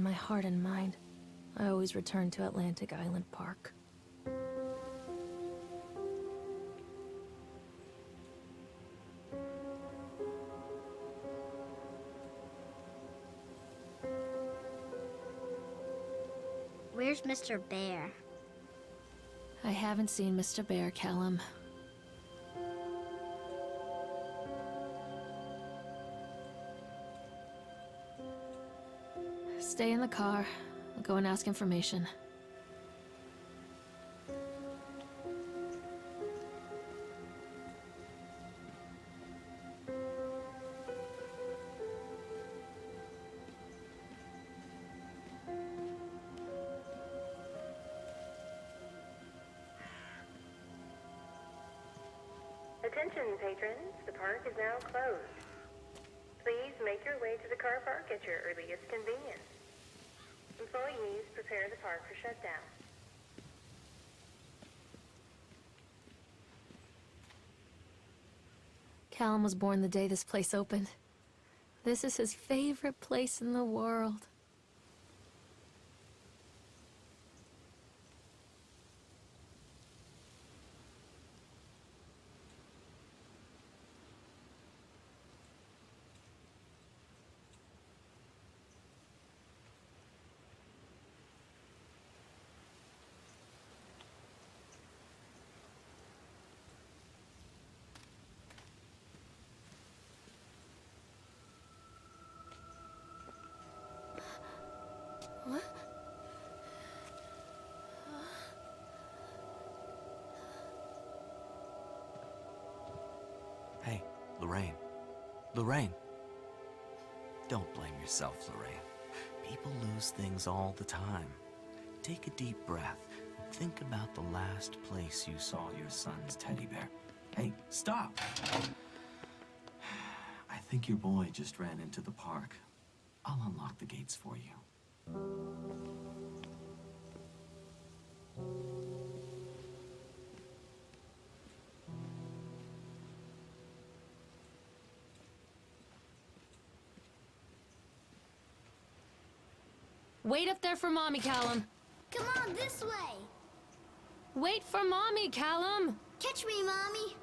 in my heart and mind, I always return to Atlantic Island Park. Where's Mr. Bear? I haven't seen Mr. Bear, Callum. Stay in the car. I'll go and ask information. Attention, patrons. The park is now closed. Please make your way to the car park at your earliest convenience. Employees prepare the park for shutdown. Callum was born the day this place opened. This is his favorite place in the world. What? Hey, Lorraine. Lorraine. Don't blame yourself, Lorraine. People lose things all the time. Take a deep breath and think about the last place you saw your son's teddy bear. Hey, stop! I think your boy just ran into the park. I'll unlock the gates for you. Wait up there for Mommy, Callum. Come on, this way! Wait for Mommy, Callum! Catch me, Mommy!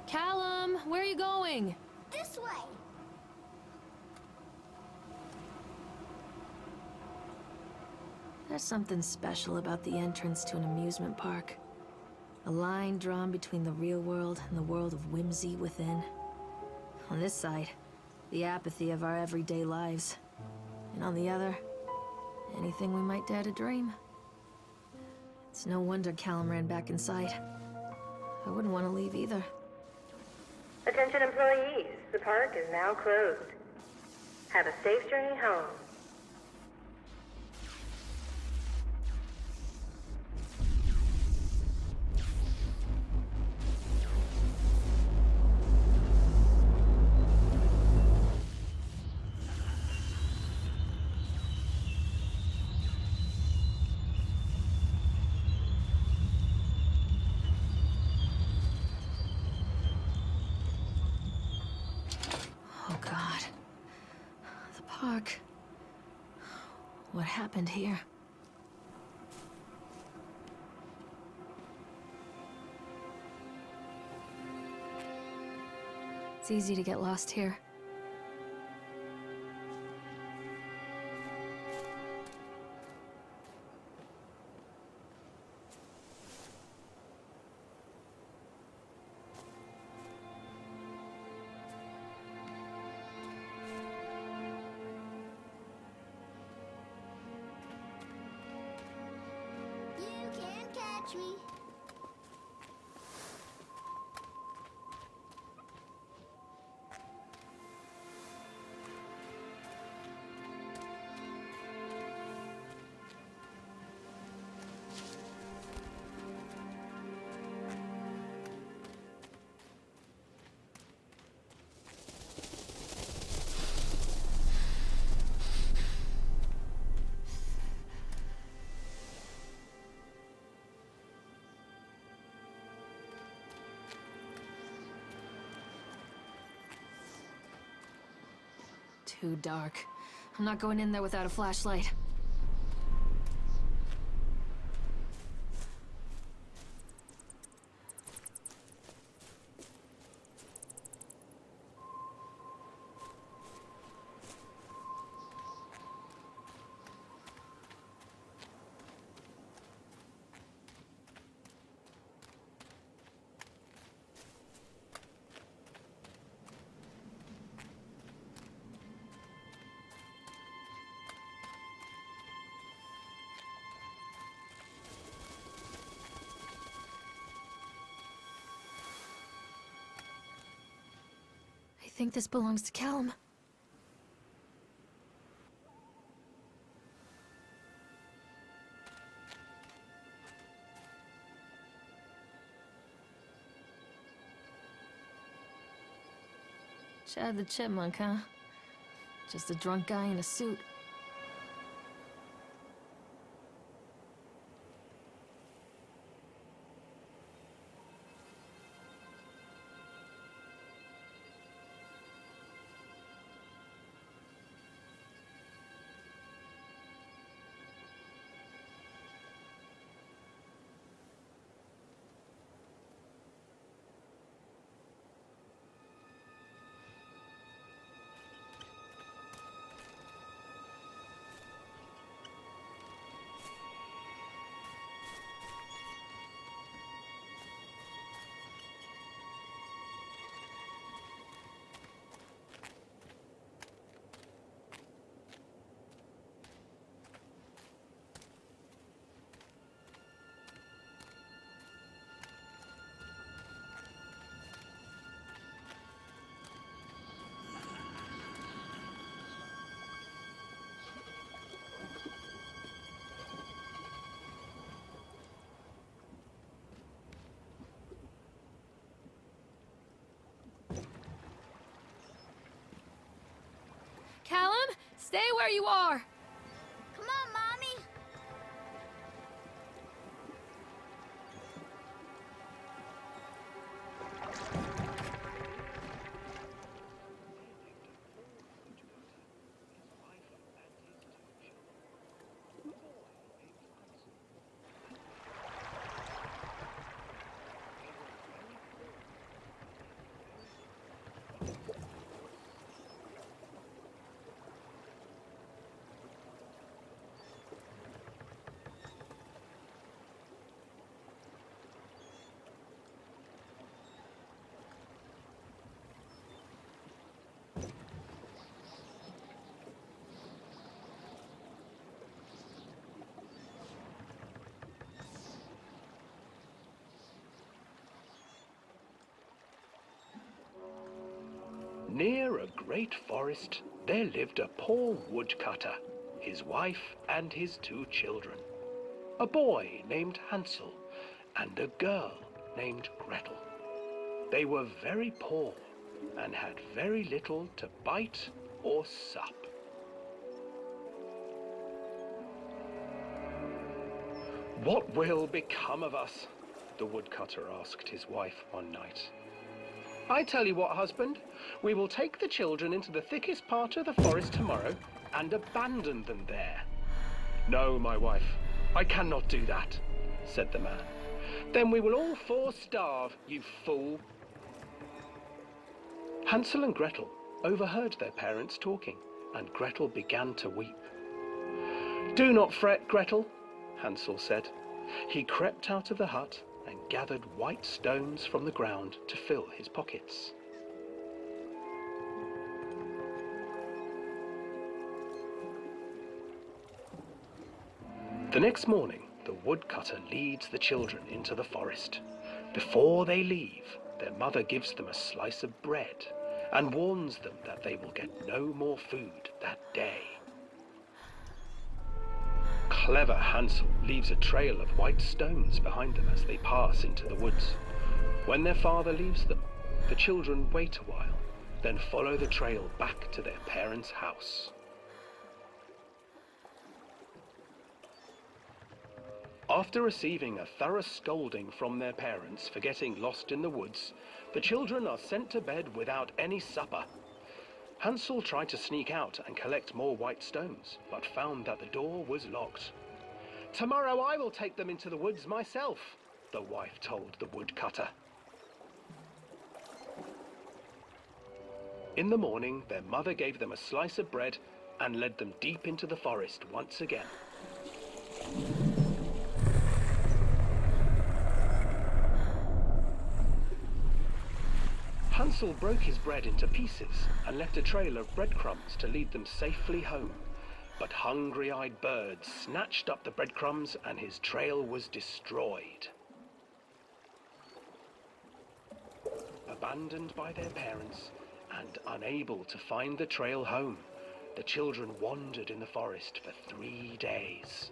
Callum, where are you going? This way! There's something special about the entrance to an amusement park. A line drawn between the real world and the world of whimsy within. On this side, the apathy of our everyday lives. And on the other, anything we might dare to dream. It's no wonder Callum ran back inside. I wouldn't want to leave either. Attention, employees. The park is now closed. Have a safe journey home. Oh God. The park. What happened here? It's easy to get lost here. You can't catch me. too dark. I'm not going in there without a flashlight. I think this belongs to Callum. Chad the Chipmunk, huh? Just a drunk guy in a suit. Callum, stay where you are! Come on, Mommy. Near a great forest, there lived a poor woodcutter, his wife and his 2 children. A boy named Hansel and a girl named Gretel. They were very poor and had very little to bite or sup. "What will become of us?" the woodcutter asked his wife one night. "I tell you what, husband, we will take the children into the thickest part of the forest tomorrow and abandon them there." "No, my wife, I cannot do that," said the man. "Then we will all 4 starve, you fool." Hansel and Gretel overheard their parents talking, and Gretel began to weep. "Do not fret, Gretel," Hansel said. He crept out of the hut and gathered white stones from the ground to fill his pockets. The next morning, the woodcutter leads the children into the forest. Before they leave, their mother gives them a slice of bread and warns them that they will get no more food that day. Clever Hansel leaves a trail of white stones behind them as they pass into the woods. When their father leaves them, the children wait a while, then follow the trail back to their parents' house. After receiving a thorough scolding from their parents for getting lost in the woods, the children are sent to bed without any supper. Hansel tried to sneak out and collect more white stones, but found that the door was locked. "Tomorrow I will take them into the woods myself," the wife told the woodcutter. In the morning, their mother gave them a slice of bread and led them deep into the forest once again. Hansel broke his bread into pieces and left a trail of breadcrumbs to lead them safely home. But hungry-eyed birds snatched up the breadcrumbs and his trail was destroyed. Abandoned by their parents and unable to find the trail home, the children wandered in the forest for 3 days.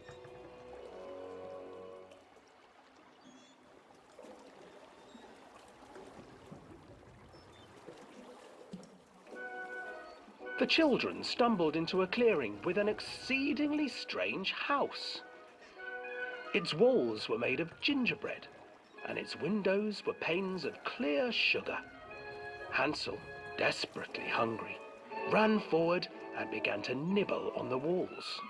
The children stumbled into a clearing with an exceedingly strange house. Its walls were made of gingerbread, and its windows were panes of clear sugar. Hansel, desperately hungry, ran forward and began to nibble on the walls.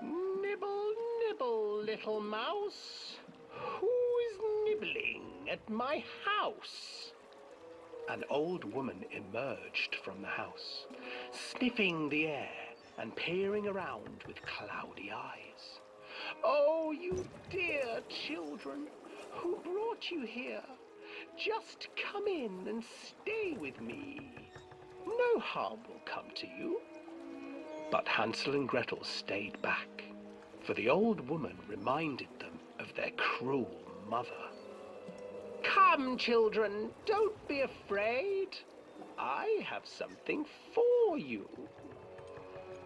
"Nibble, nibble, little mouse. Who is nibbling at my house?" An old woman emerged from the house, sniffing the air and peering around with cloudy eyes. "Oh, you dear children, who brought you here? Just come in and stay with me. No harm will come to you." But Hansel and Gretel stayed back, for the old woman reminded them of their cruel mother. "Come, children, don't be afraid. I have something for you."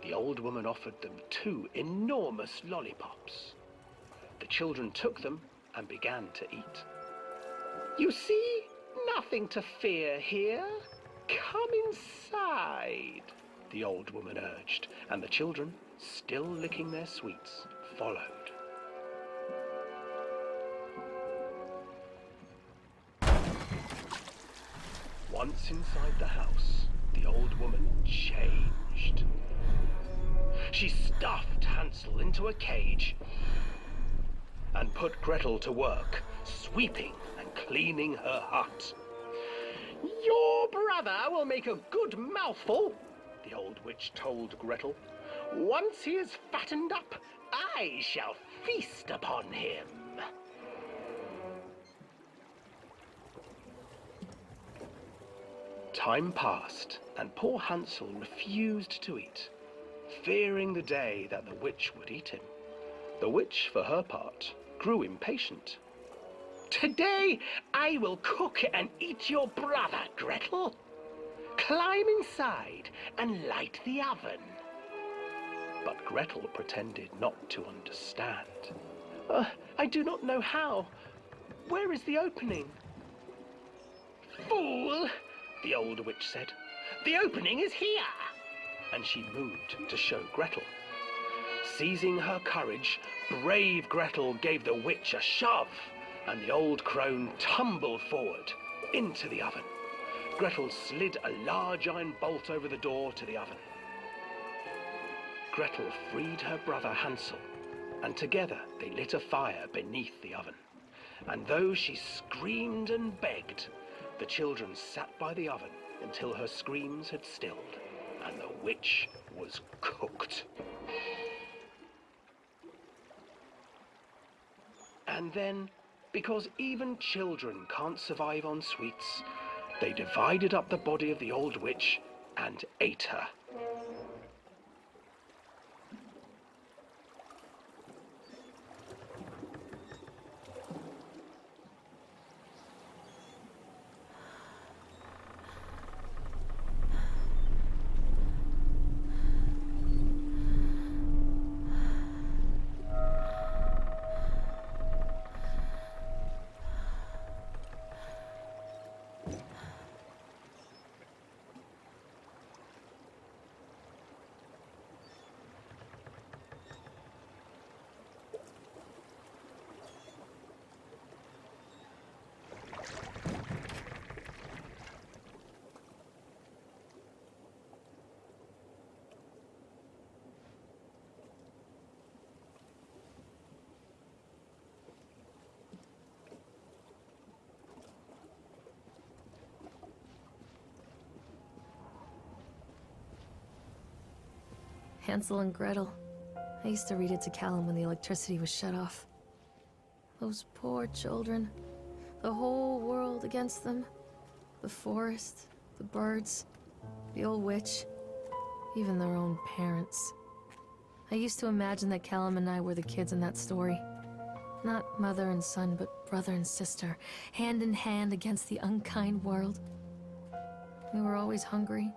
The old woman offered them 2 enormous lollipops. The children took them and began to eat. "You see, nothing to fear here. Come inside," the old woman urged, and the children, still licking their sweets, followed. Once inside the house, the old woman changed. She stuffed Hansel into a cage and put Gretel to work, sweeping and cleaning her hut. "Your brother will make a good mouthful," the old witch told Gretel. "Once he is fattened up, I shall feast upon him." Time passed, and poor Hansel refused to eat, fearing the day that the witch would eat him. The witch, for her part, grew impatient. "Today I will cook and eat your brother, Gretel. Climb inside and light the oven." But Gretel pretended not to understand. "I do not know how. Where is the opening?" "Fool!" the old witch said. "The opening is here." And she moved to show Gretel. Seizing her courage, brave Gretel gave the witch a shove, and the old crone tumbled forward into the oven. Gretel slid a large iron bolt over the door to the oven. Gretel freed her brother Hansel, and together they lit a fire beneath the oven. And though she screamed and begged, the children sat by the oven until her screams had stilled, and the witch was cooked. And then, because even children can't survive on sweets, they divided up the body of the old witch and ate her. Hansel and Gretel. I used to read it to Callum when the electricity was shut off. Those poor children. The whole world against them. The forest, the birds, the old witch, even their own parents. I used to imagine that Callum and I were the kids in that story. Not mother and son, but brother and sister, hand in hand against the unkind world. We were always hungry,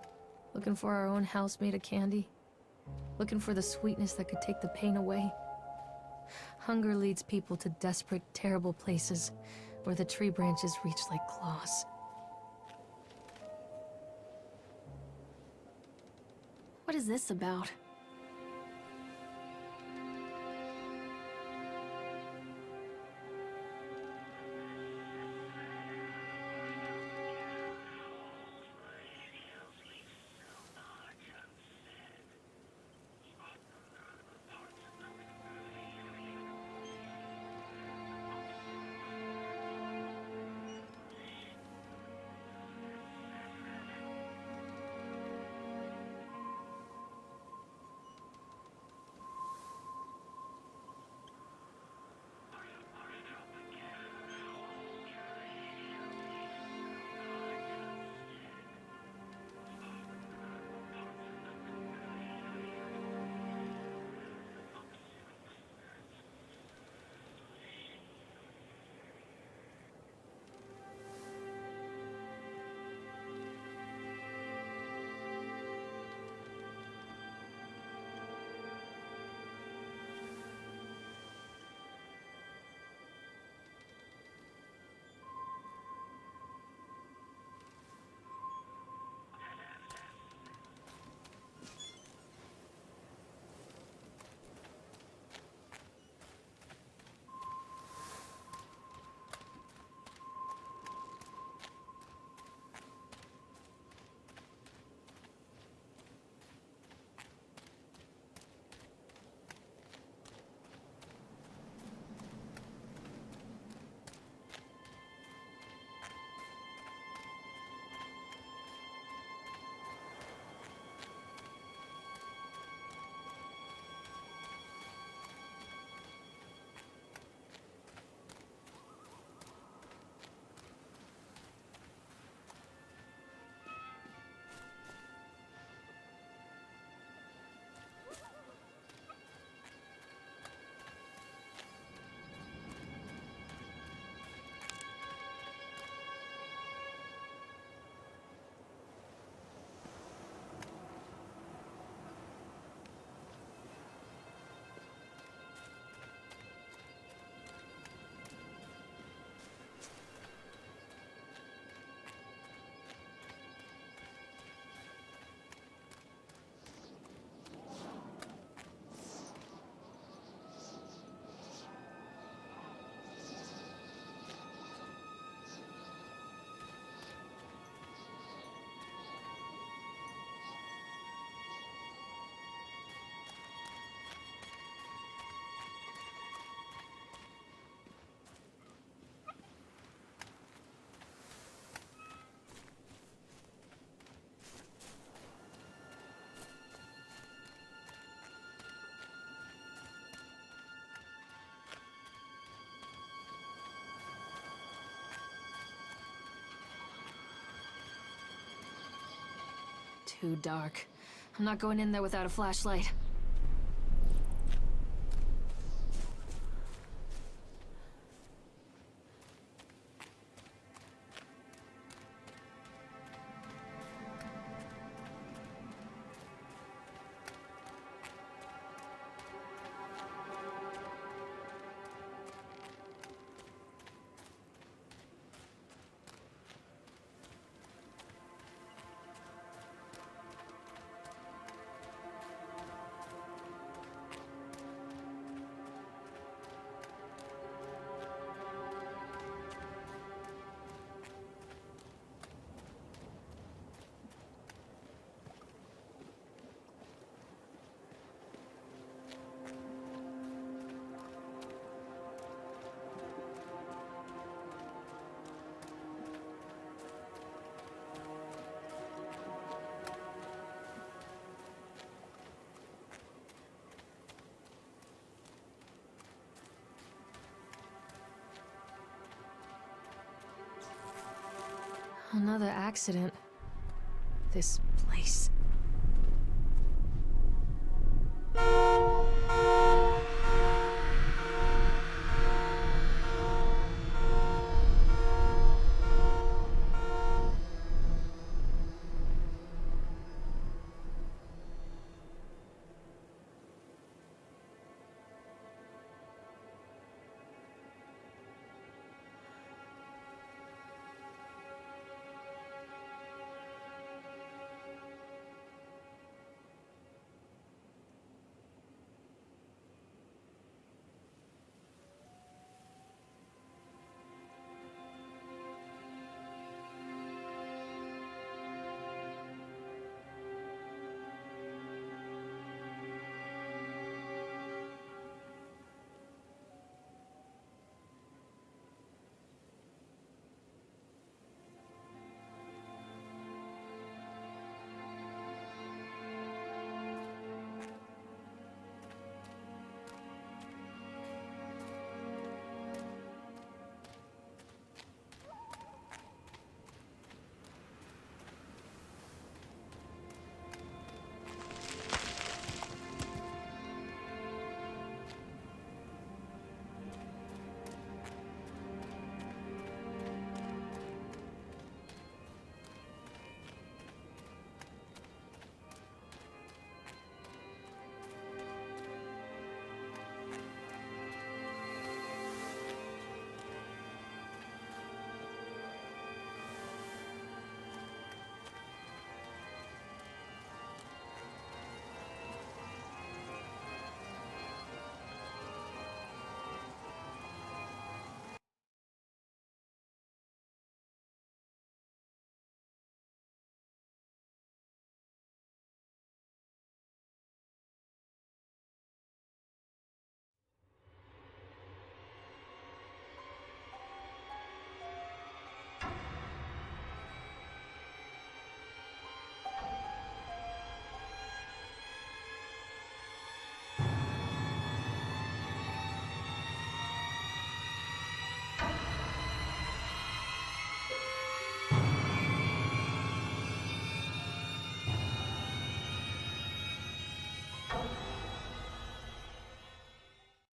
looking for our own house made of candy, looking for the sweetness that could take the pain away. Hunger leads people to desperate, terrible places where the tree branches reach like claws. What is this about? Too dark. I'm not going in there without a flashlight. Another accident. This place.